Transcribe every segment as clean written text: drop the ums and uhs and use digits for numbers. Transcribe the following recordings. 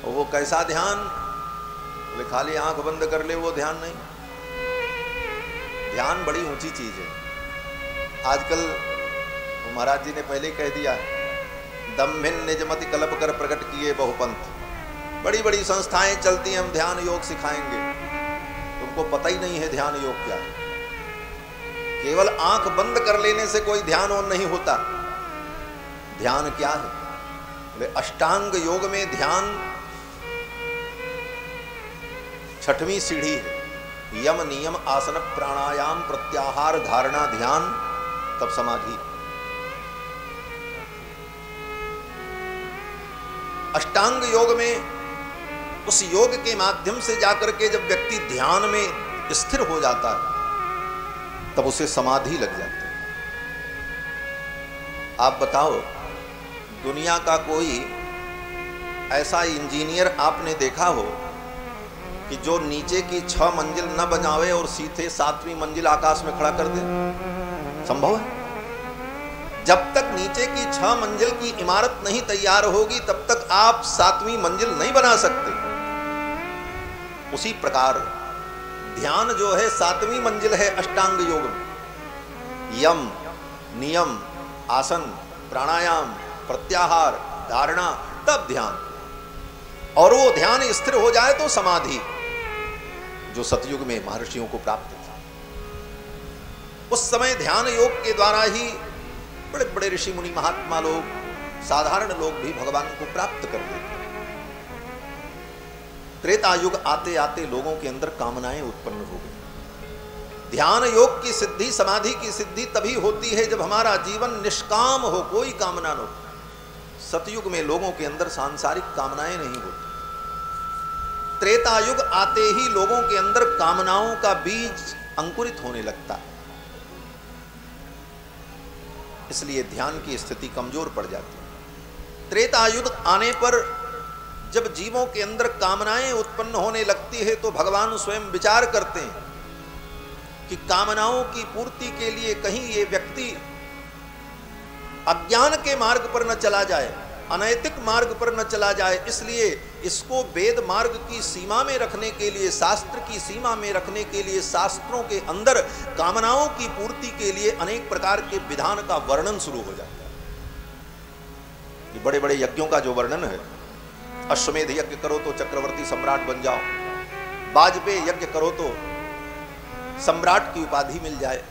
और वो कैसा ध्यान? बोले खाली आंख बंद कर ले वो ध्यान नहीं। ध्यान बड़ी ऊंची चीज है। आजकल महाराज जी ने पहले कह दिया, दम्भिन निजमति कल्प कर प्रकट किए बहुपंथ। बड़ी बड़ी संस्थाएं चलती हैं, हम ध्यान योग सिखाएंगे। तुमको पता ही नहीं है ध्यान योग क्या है। केवल आंख बंद कर लेने से कोई ध्यान और नहीं होता। ध्यान क्या है? बोले अष्टांग योग में ध्यान 6वीं सीढ़ी है। यम नियम आसन प्राणायाम प्रत्याहार धारणा ध्यान, तब समाधि। अष्टांग योग में उस योग के माध्यम से जाकर के जब व्यक्ति ध्यान में स्थिर हो जाता है तब उसे समाधि लग जाती है। आप बताओ, दुनिया का कोई ऐसा इंजीनियर आपने देखा हो कि जो नीचे की 6 मंजिल न बनावे और सीधे 7वीं मंजिल आकाश में खड़ा कर दे? संभव है? जब तक नीचे की 6 मंजिल की इमारत नहीं तैयार होगी तब तक आप 7वीं मंजिल नहीं बना सकते। उसी प्रकार ध्यान जो है 7वीं मंजिल है अष्टांग योग में। यम नियम आसन प्राणायाम प्रत्याहार धारणा, तब ध्यान। और वो ध्यान स्थिर हो जाए तो समाधि, जो सतयुग में महर्षियों को प्राप्त थी। उस समय ध्यान योग के द्वारा ही बड़े बड़े ऋषि मुनि महात्मा लोग, साधारण लोग भी भगवान को प्राप्त कर लेते। त्रेता युग आते आते लोगों के अंदर कामनाएं उत्पन्न हो गई। ध्यान योग की सिद्धि, समाधि की सिद्धि तभी होती है जब हमारा जीवन निष्काम हो, कोई कामना न हो। सतयुग में लोगों के अंदर सांसारिक कामनाएं नहीं होती। त्रेता युग आते ही लोगों के अंदर कामनाओं का बीज अंकुरित होने लगता है। इसलिए ध्यान की स्थिति कमजोर पड़ जाती है। त्रेता युग आने पर जब जीवों के अंदर कामनाएं उत्पन्न होने लगती है तो भगवान स्वयं विचार करते हैं कि कामनाओं की पूर्ति के लिए कहीं ये व्यक्ति अज्ञान के मार्ग पर न चला जाए, अनैतिक मार्ग पर न चला जाए। इसलिए इसको वेद मार्ग की सीमा में रखने के लिए, शास्त्र की सीमा में रखने के लिए, शास्त्रों के अंदर कामनाओं की पूर्ति के लिए अनेक प्रकार के विधान का वर्णन शुरू हो जाता है। ये बड़े बड़े यज्ञों का जो वर्णन है, अश्वमेध यज्ञ करो तो चक्रवर्ती सम्राट बन जाओ, वाजपेयी यज्ञ करो तो सम्राट की उपाधि मिल जाए,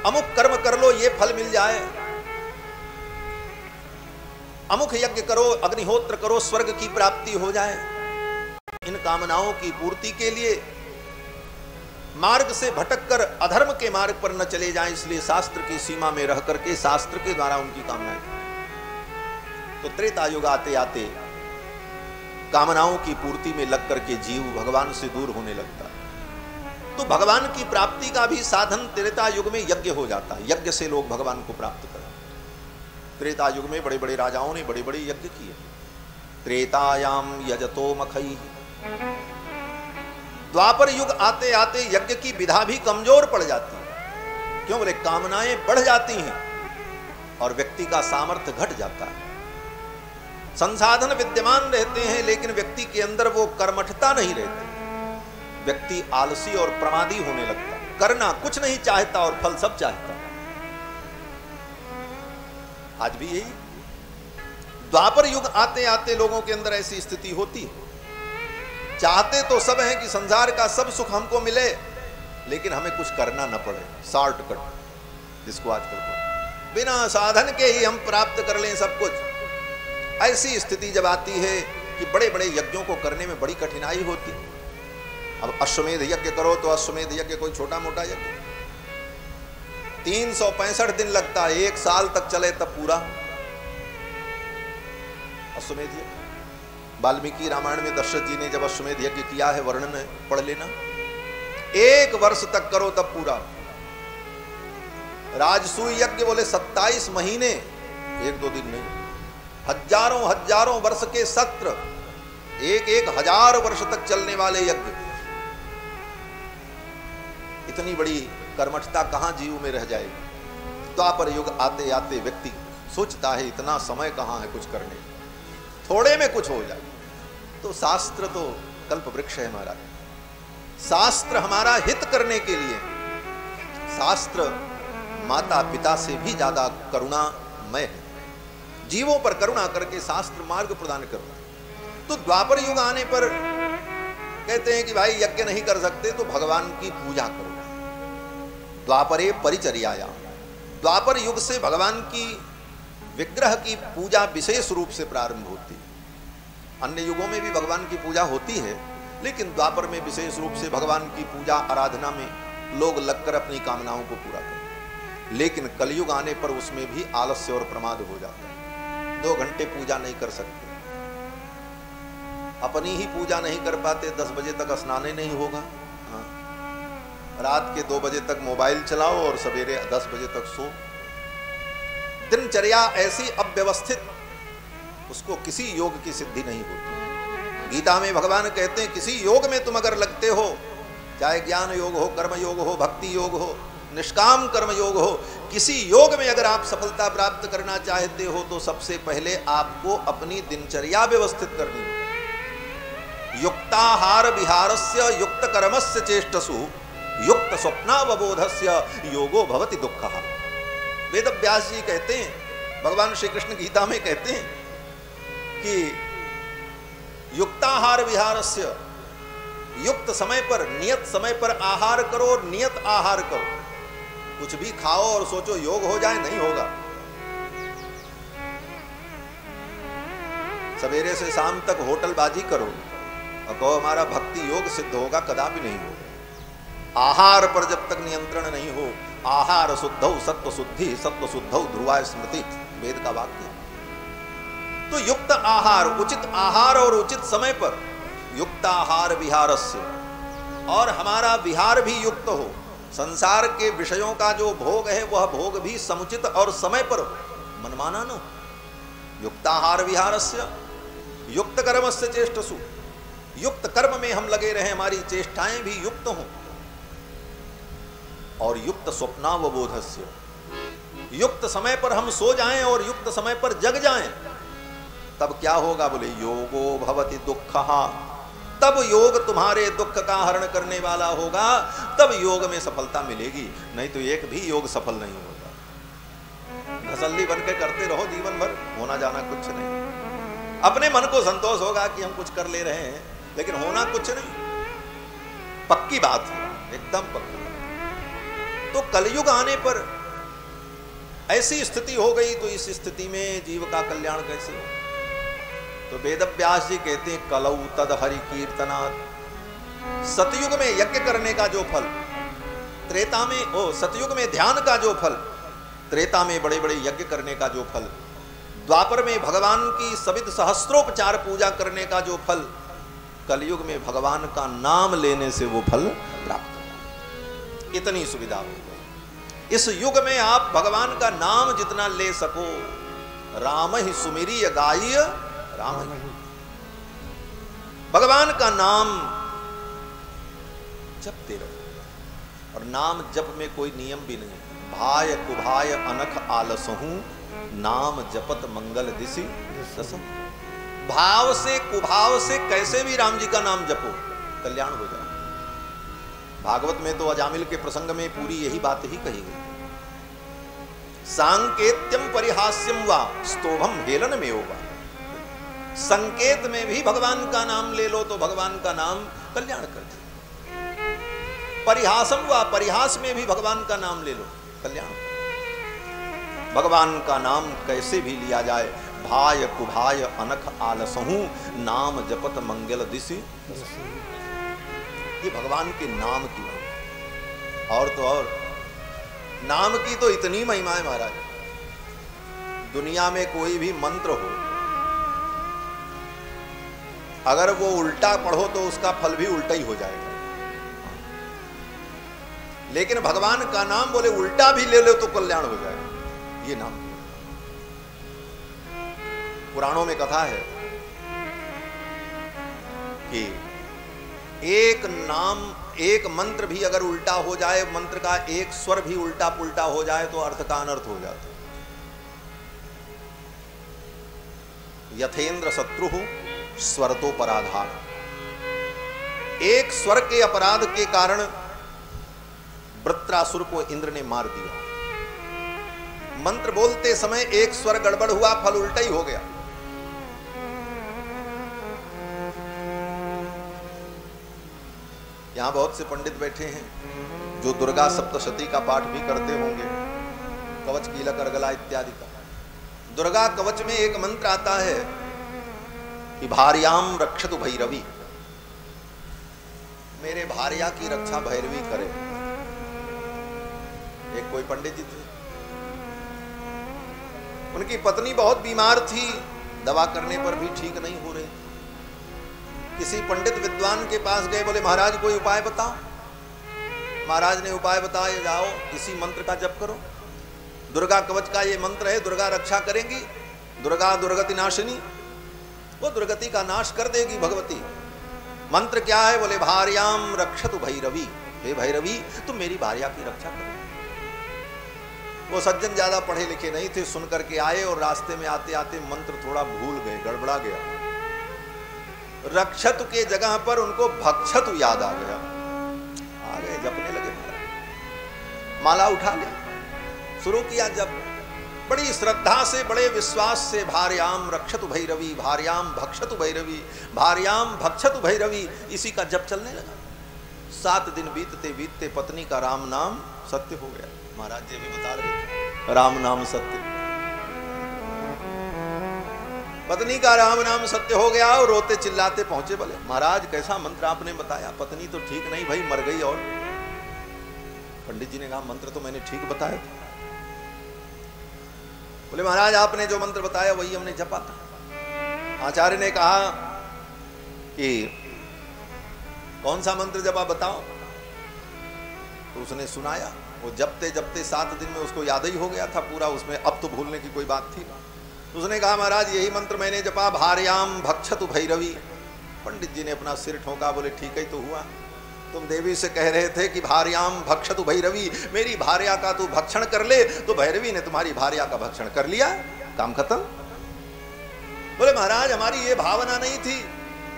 अमुक कर्म कर लो ये फल मिल जाए, अमुक यज्ञ करो, अग्निहोत्र करो, स्वर्ग की प्राप्ति हो जाए। इन कामनाओं की पूर्ति के लिए मार्ग से भटककर अधर्म के मार्ग पर न चले जाएं, इसलिए शास्त्र की सीमा में रह करके शास्त्र के द्वारा उनकी कामनाएं। तो त्रेता युग आते आते कामनाओं की पूर्ति में लग करके जीव भगवान से दूर होने लगता है। तो भगवान की प्राप्ति का भी साधन त्रेता युग में यज्ञ हो जाता है। यज्ञ से लोग भगवान को प्राप्त करते। त्रेता युग में बड़े बड़े राजाओं ने बड़े बड़े यज्ञ किए। त्रेतायाम यजतो मखई। द्वापर युग आते आते यज्ञ की विधा भी कमजोर पड़ जाती है। क्यों? बोले कामनाएं बढ़ जाती हैं और व्यक्ति का सामर्थ्य घट जाता है। संसाधन विद्यमान रहते हैं लेकिन व्यक्ति के अंदर वो कर्मठता नहीं रहती। व्यक्ति आलसी और प्रमादी होने लगता, करना कुछ नहीं चाहता और फल सब चाहता। आज भी यही द्वापर युग आते आते लोगों के अंदर ऐसी स्थिति होती है। चाहते तो सब हैं कि संसार का सब सुख हमको मिले, लेकिन हमें कुछ करना न पड़े, शॉर्टकट जिसको आजकल बिना साधन के ही हम प्राप्त कर लें सब कुछ। ऐसी स्थिति जब आती है कि बड़े बड़े यज्ञों को करने में बड़ी कठिनाई होती है। अब अश्वमेध यज्ञ करो तो अश्वमेध यज्ञ कोई छोटा मोटा यज्ञ 365 दिन लगता है, 1 साल तक चले तब पूरा अश्वमेध यज्ञ। वाल्मीकि रामायण में दशरथ जी ने जब अश्वमेध यज्ञ किया है, वर्णन है, पढ़ लेना। 1 वर्ष तक करो तब पूरा। राजसूय यज्ञ बोले 27 महीने, 1-2 दिन नहीं, हजारों हजारों वर्ष के सत्र, 1-1 हजार वर्ष तक चलने वाले यज्ञ। इतनी बड़ी कर्मठता कहां जीव में रह जाएगी। द्वापर युग आते आते व्यक्ति सोचता है इतना समय कहां है कुछ करने। थोड़े में कुछ हो जाए। तो शास्त्र तो कल्प वृक्ष है महाराज। शास्त्र हमारा हित करने के लिए, शास्त्र माता पिता से भी ज्यादा करुणामय है। जीवों पर करुणा करके शास्त्र मार्ग प्रदान करता है। तो द्वापर युग आने पर कहते हैं कि भाई यज्ञ नहीं कर सकते तो भगवान की पूजा करो। द्वापरे परिचर्याया, द्वापर युग से भगवान की विग्रह की पूजा विशेष रूप से प्रारंभ होती है। अन्य युगों में भी भगवान की पूजा होती है, लेकिन द्वापर में विशेष रूप से भगवान की पूजा आराधना में लोग लगकर अपनी कामनाओं को पूरा करते हैं। लेकिन कलयुग आने पर उसमें भी आलस्य और प्रमाद हो जाता है। 2 घंटे पूजा नहीं कर सकते, अपनी ही पूजा नहीं कर पाते, 10 बजे तक स्नान ही नहीं होगा। हाँ। रात के 2 बजे तक मोबाइल चलाओ और सवेरे 10 बजे तक सो। दिनचर्या ऐसी अव्यवस्थित, उसको किसी योग की सिद्धि नहीं होती। गीता में भगवान कहते हैं किसी योग में तुम अगर लगते हो, चाहे ज्ञान योग हो, कर्म योग हो, भक्ति योग हो, निष्काम कर्म योग हो, किसी योग में अगर आप सफलता प्राप्त करना चाहते हो तो सबसे पहले आपको अपनी दिनचर्या व्यवस्थित करनी है। युक्ताहार विहारस्य युक्त कर्मस्य चेष्टसु युक्त स्वप्नावबोधस्य योगो भवति दुःखः। वेद व्यास जी कहते हैं, भगवान श्री कृष्ण गीता में कहते हैं कि युक्ताहार विहारस्य, युक्त समय पर, नियत समय पर आहार करो, नियत आहार करो। कुछ भी खाओ और सोचो योग हो जाए, नहीं होगा। सवेरे से शाम तक होटलबाजी करो और कहो हमारा भक्ति योग सिद्ध होगा, कदापि नहीं होगा। आहार पर जब तक नियंत्रण नहीं हो, आहार शुद्धौ सत्व शुद्धि, सत्व शुद्धौ ध्रुवा स्मृति, वेद का वाक्य। तो युक्त आहार, उचित आहार और उचित समय पर, युक्ताहार विहारस्य, और हमारा विहार भी युक्त हो। संसार के विषयों का जो भोग है वह भोग भी समुचित और समय पर हो, मनमाना न हो। युक्ताहार विहारस्य युक्त कर्मस्य चेष्टसु, युक्त कर्म में हम लगे रहे, हमारी चेष्टाएं भी युक्त हों। और युक्त स्वप्नावबोधस्य, युक्त समय पर हम सो जाएं और युक्त समय पर जग जाएं। तब क्या होगा? बोले योगो भवति दुःखः, तब योग तुम्हारे दुख का हरण करने वाला होगा, तब योग में सफलता मिलेगी। नहीं तो एक भी योग सफल नहीं होगा। घसल्ली बन के करते रहो जीवन भर, होना जाना कुछ नहीं। अपने मन को संतोष होगा कि हम कुछ कर ले रहे हैं, लेकिन होना कुछ नहीं। पक्की बात है, एकदम पक्की। तो कलयुग आने पर ऐसी स्थिति हो गई, तो इस स्थिति में जीव का कल्याण कैसे हो? तो वेद व्यास जी कहते हैं कलौ तद हरि कीर्तनात्, सतयुग में यज्ञ करने का जो फल, त्रेता में सतयुग में ध्यान का जो फल, त्रेता में बड़े बड़े यज्ञ करने का जो फल, द्वापर में भगवान की सविध सहस्त्रोपचार पूजा करने का जो फल, कलयुग में भगवान का नाम लेने से वो फल प्राप्त हो। इतनी सुविधा हो गई। इस युग में आप भगवान का नाम जितना ले सको, राम ही सुमिरीय गाय राम ही, भगवान का नाम जपते रहो। और नाम जप में कोई नियम भी नहीं। भाय कुभाय अनख आलसहू, नाम जपत मंगल दिशि दसम। भाव से कुभाव से कैसे भी राम जी का नाम जपो, कल्याण हो जाए। भागवत में तो अजामिल के प्रसंग में पूरी यही बात ही कही गई। सांकेत्यम परिहास्यम वा स्तोभम हेलन में होगा। संकेत में भी भगवान का नाम ले लो तो भगवान का नाम कल्याण कर दे। परिहासम वा, परिहास में भी भगवान का नाम ले लो, कल्याण। भगवान का नाम कैसे भी लिया जाए। भाय कुभाय अनख आलसहू, नाम जपत मंगल दिशि। ये भगवान के नाम की महिमा। और तो और नाम की तो इतनी महिमा है महाराज, दुनिया में कोई भी मंत्र हो, अगर वो उल्टा पढ़ो तो उसका फल भी उल्टा ही हो जाएगा। लेकिन भगवान का नाम बोले उल्टा भी ले लो तो कल्याण हो जाएगा। ये नाम पुराणों में कथा है कि एक नाम, एक मंत्र भी अगर उल्टा हो जाए, मंत्र का एक स्वर भी उल्टा पुल्टा हो जाए तो अर्थ का अनर्थ हो जाता है। यथेंद्र शत्रु स्वरतोपराधार। एक स्वर के अपराध के कारण वृत्रासुर को इंद्र ने मार दिया। मंत्र बोलते समय एक स्वर गड़बड़ हुआ, फल उल्टा ही हो गया। यहां बहुत से पंडित बैठे हैं जो दुर्गा सप्तशती का पाठ भी करते होंगे, कवच कीलक अर्गला इत्यादि का। दुर्गा कवच में एक मंत्र आता है कि भार्याम रक्षतु भैरवी, मेरे भार्या की रक्षा भैरवी करे। एक कोई पंडित जी थे, उनकी पत्नी बहुत बीमार थी, दवा करने पर भी ठीक नहीं हो रही। किसी पंडित विद्वान के पास गए, बोले महाराज कोई उपाय बताओ। महाराज ने उपाय बताया, जाओ इसी मंत्र का जप करो, दुर्गा कवच का ये मंत्र है, दुर्गा रक्षा करेंगी, दुर्गा दुर्गति नाशिनी, वो दुर्गति का नाश कर देगी भगवती। मंत्र क्या है? बोले भार्याम रक्षतु भैरवी, हे भैरवी तुम मेरी भार्या की रक्षा करो। वो सज्जन ज्यादा पढ़े लिखे नहीं थे, सुन करके आए और रास्ते में आते आते मंत्र थोड़ा भूल गए, गड़बड़ा गया। रक्षतु के जगह पर उनको भक्षतु याद आ गया, आ गए जपने लगे। महाराज माला उठा ले, शुरू किया जप, बड़ी श्रद्धा से बड़े विश्वास से, भार्याम रक्षतु भैरवी, भार्याम भक्षतु भैरवी, भार्याम भक्षतु भैरवी, इसी का जप चलने लगा। 7 दिन बीतते बीतते पत्नी का राम नाम सत्य हो गया। महाराज जी भी बता रहे थे, राम नाम सत्य, पत्नी का राम नाम सत्य हो गया। और रोते चिल्लाते पहुंचे, बोले महाराज कैसा मंत्र आपने बताया, पत्नी तो ठीक नहीं भाई, मर गई। और पंडित जी ने कहा मंत्र तो मैंने ठीक बताया था। बोले महाराज आपने जो मंत्र बताया वही हमने जपा था। आचार्य ने कहा कि कौन सा मंत्र जपा बताओ, तो उसने सुनाया। वो जपते जपते 7 दिन में उसको याद ही हो गया था पूरा, उसमें अब तो भूलने की कोई बात थी। उसने कहा महाराज यही मंत्र मैंने जपा, भार्याम भक्षतु भैरवी। पंडित जी ने अपना सिर ठोका, बोले ठीक ही तो हुआ, तुम देवी से कह रहे थे कि भार्याम भक्षतु भैरवी, मेरी भार्या का तू भक्षण कर ले, तो भैरवी ने तुम्हारी भार्या का भक्षण कर लिया, काम खत्म। बोले महाराज हमारी ये भावना नहीं थी,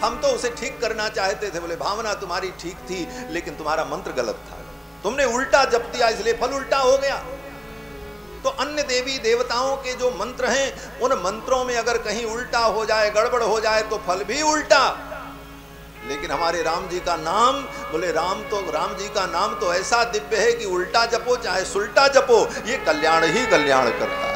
हम तो उसे ठीक करना चाहते थे। बोले भावना तुम्हारी ठीक थी, लेकिन तुम्हारा मंत्र गलत था, तुमने उल्टा जप दिया, इसलिए फल उल्टा हो गया। तो अन्य देवी देवताओं के जो मंत्र हैं, उन मंत्रों में अगर कहीं उल्टा हो जाए, गड़बड़ हो जाए, तो फल भी उल्टा। लेकिन हमारे राम जी का नाम, बोले राम जी का नाम तो ऐसा दिव्य है कि उल्टा जपो चाहे सुल्टा जपो, ये कल्याण ही कल्याण करता है।